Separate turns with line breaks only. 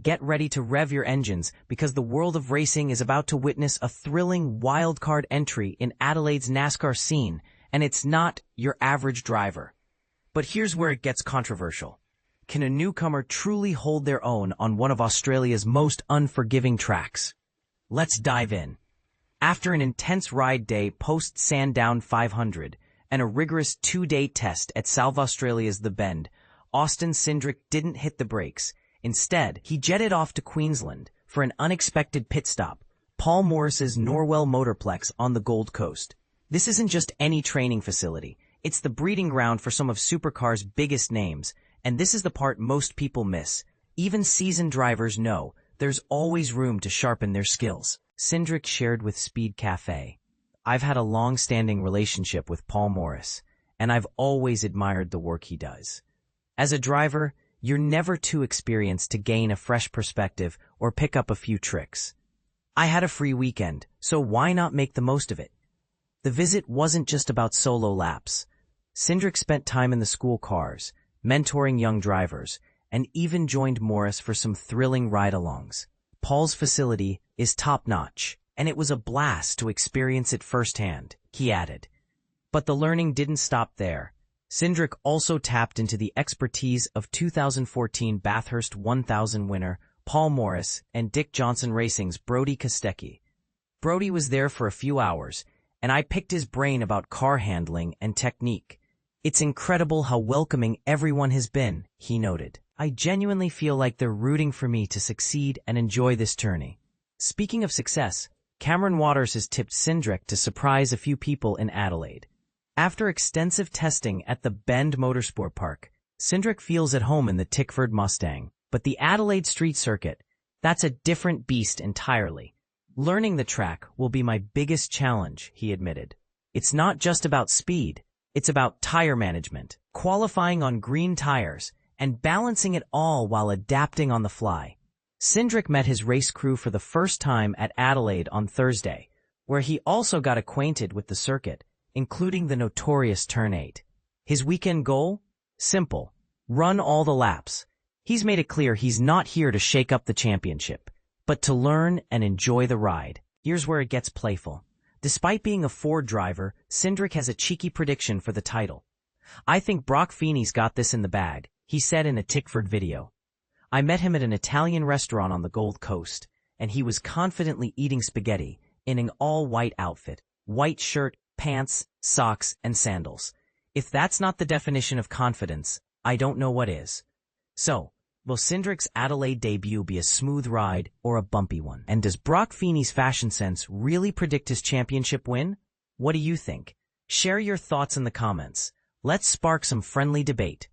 get ready to rev your engines because the world of racing is about to witness a thrilling wildcard entry in Adelaide's NASCAR scene, and it's not your average driver. But here's where it gets controversial. Can a newcomer truly hold their own on one of Australia's most unforgiving tracks? Let's dive in. After an intense ride day post-Sandown 500 and a rigorous 2-day test at South Australia's The Bend, Austin Cindric didn't hit the brakes. Instead, he jetted off to Queensland for an unexpected pit stop, Paul Morris's Norwell Motorplex on the Gold Coast. This isn't just any training facility. It's the breeding ground for some of Supercars' biggest names, and this is the part most people miss. Even seasoned drivers know there's always room to sharpen their skills. Cindric shared with Speed Cafe, "I've had a long-standing relationship with Paul Morris, and I've always admired the work he does. As a driver, you're never too experienced to gain a fresh perspective or pick up a few tricks. I had a free weekend, so why not make the most of it?" The visit wasn't just about solo laps. Cindric spent time in the school cars, mentoring young drivers, and even joined Morris for some thrilling ride-alongs. Paul's facility is top-notch, and it was a blast to experience it firsthand, he added. But the learning didn't stop there. Cindric also tapped into the expertise of 2014 Bathurst 1000 winner Paul Morris and Dick Johnson Racing's Brodie Kostecki. Brodie was there for a few hours, and I picked his brain about car handling and technique. "It's incredible how welcoming everyone has been," he noted. "I genuinely feel like they're rooting for me to succeed and enjoy this tourney." Speaking of success, Cameron Waters has tipped Cindric to surprise a few people in Adelaide. After extensive testing at the Bend Motorsport Park, Cindric feels at home in the Tickford Mustang. But the Adelaide Street Circuit, that's a different beast entirely. "Learning the track will be my biggest challenge," he admitted. "It's not just about speed, it's about tire management, qualifying on green tires, and balancing it all while adapting on the fly." Cindric met his race crew for the first time at Adelaide on Thursday, where he also got acquainted with the circuit, including the notorious Turn 8. His weekend goal? Simple: run all the laps. He's made it clear he's not here to shake up the championship, but to learn and enjoy the ride. Here's where it gets playful. Despite being a Ford driver, Cindric has a cheeky prediction for the title. "I think Broc Feeney's got this in the bag," he said in a Tickford video. "I met him at an Italian restaurant on the Gold Coast, and he was confidently eating spaghetti in an all-white outfit, white shirt, pants, socks, and sandals. If that's not the definition of confidence, I don't know what is." So, will Cindric's Adelaide debut be a smooth ride or a bumpy one? And does Broc Feeney's fashion sense really predict his championship win? What do you think? Share your thoughts in the comments. Let's spark some friendly debate.